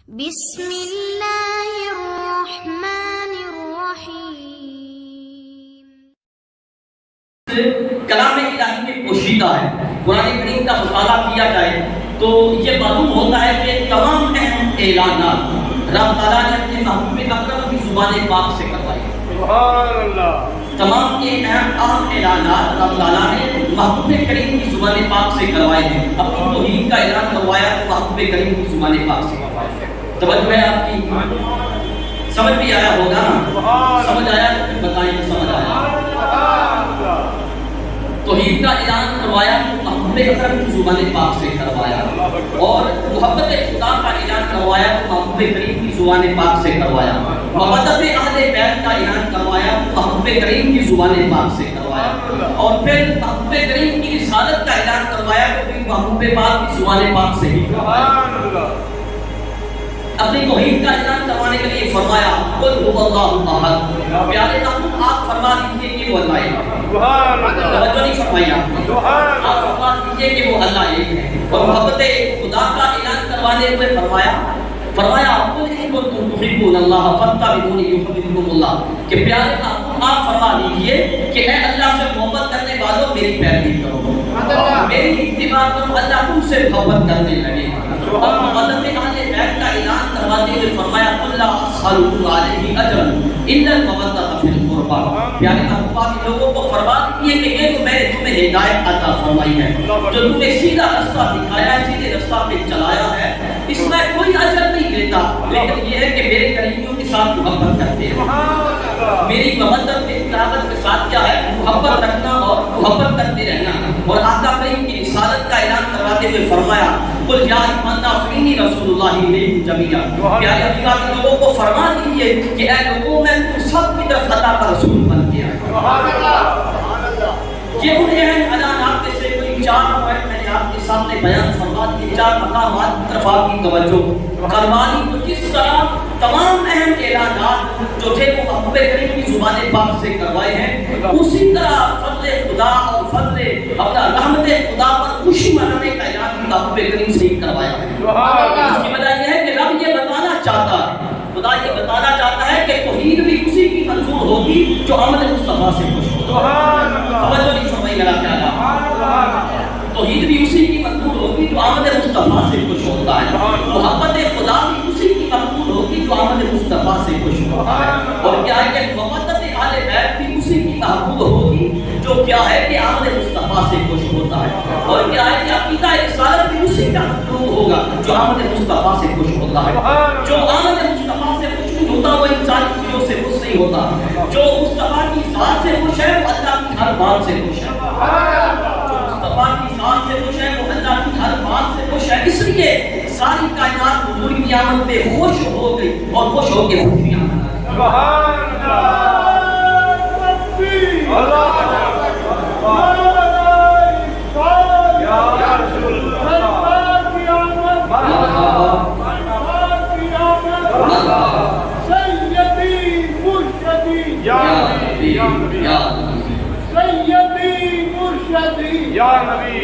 بسم اللہ الرحمن الرحیم۔ کلام الہی میں پوشیدہ ہے۔ قرآن کریم کا مطالعہ کیا جائے تو یہ معلوم ہوتا ہے کہ تمام اہم اعلانات رب تعالیٰ نے اپنے محبوب اکرم کی زبان پاک سے کروائی۔ سبحان اللہ۔ تمام یہ اہم اعلانات رب تعالیٰ نے محبوب کریم کی زبان پاک سے کروائے ہیں۔ اپنی توحید کا اعلان کروایا تو محبوب کریم کی زبان پاک سے کروایا۔ توجہ ہے آپ کی؟ سمجھ بھی آیا ہوگا نا؟ سمجھ آیا تو بتائیں کہ سمجھ آیا؟ توحید کا اعلان کروایا تو محبوب اکرم کی زبان پاک سے کروایا، اور محبت خدا کا اعلان کروایا تو محبوب کریم کی زبان پاک سے کروایا، محبت اہل بیت کا اعلان کروایا تو محبوب کریم کی زبان پاک سے کروایا، اور پھر محبوب کریم کی رسالت کا اعلان کروایا تو پھر محبوب پاک کی زبان پاک سے ہی کروایا۔ اپنی توحید کا اعلان کروانے کے لیے فرمایا قل هو اللہ احد۔ پیارے محبوب آپ فرما دیجئے کہ وہ اللہ ہے۔ توجہ نہیں فرمائی آپ نے؟ آپ فرما دیجئے کہ وہ اللہ ایک ہے، اور محبت خدا کا اعلان کروانے ہوئے فرمایا قل ان کنتم تحبون اللہ فاتبعونی یحببکم اللہ، کہ پیارے محبوب آپ فرما دیجئے کہ اے اللہ سے محبت کرنے والوں میری پیروی کرو، میری اتباع کرو، اللہ تم سے محبت کرنے لگے۔ اور محبت اہل بیت کا اعلان کرواتے ہوئے فرمایا قل لا اسألکم علیہ اجرا الا المودۃ فی القربى۔ پیارے محبوب آپ لوگوں کو فرما دیجئے کہ یہ تو میں نے تمہیں ہدایت عطا فرمائی ہے، جو تمہیں سیدھا رستہ دکھایا ہے، سیدھے رستہ پہ چلایا ہے، اس میں کوئی اجر نہیں لیتا، لیکن یہ ہے کہ میرے قریبیوں کے ساتھ محبت کرتے ہیں، میری مودت کے طاقت کے ساتھ کیا ہے محبت رکھنا اور محبت کرتے رہنا۔ اور آقا کریم کی رسالت کا اعلان کرواتے ہوئے فرمایا قل یا ایھا الناس انی رسول اللہ الیکم جمیعا۔ پیارے اللہ کے لوگوں کو فرما دیجئے کہ اے لوگوں میں تم سب کی طرف خدا کا رسول بن کے آیا۔ یہ انہیں ہیں اعلانات میں سے کوئی 4 پوائنٹ میں نے آپ کے سامنے بیان فرما دیے، 4 مقامات کی طرف آپ کی توجہ کروا دی۔ تو جس طرح تمام اہم اعلانات جو تھے وہ محبوب کریم کی زبان پاک سے کروائے ہیں، اسی طرح فضل خدا اور فضل اپنا رحمت خدا پر خوشی منانے کا اعلان بھی محبوب کریم سے ہی کروایا ہے۔ اس کی وجہ یہ ہے کہ رب یہ بتانا چاہتا ہے، خدا یہ بتانا چاہتا ہے کہ توحید بھی اسی کی منظور ہوگی جو آمد مصطفیٰ سے خوش ہوگا۔ توجہ نہیں فرمائی میرا پیارا، توحید بھی اسی کی منظور ہوگی جو آمد مصطفیٰ سے خوش ہوتا ہے، محبت خدا بھی اسی کی منظور ہوگی جو آمد مصطفیٰ سے خوش ہوتا ہے، اور کیا ہے کہ محبت اہل بیت بھی اسی کی محبوب ہوگی جو کیا ہے کہ آمد مصطفیٰ سے خوش ہوتا ہے، اور کیا ہے کہ عقیدہ رسالت بھی اسی کا مطلوب ہوگا جو آمد مصطفیٰ سے خوش ہوتا ہے۔ جو آمد مصطفیٰ سے خوش نہیں ہوتا وہ انسان کی چیزوں سے خوش نہیں ہوتا، جو مصطفیٰ کی ذات سے خوش ہے وہ اللہ کی ہر بات سے خوش ہے، جو مصطفیٰ کی ذات سے خوش ہے وہ اللہ کی ہر بات سے خوش ہے، اس لیے ساری کائنات حضور کی آمد پہ خوش ہو گئی اور خوش ہو کے خوشیاں منا رہی۔ یا نبی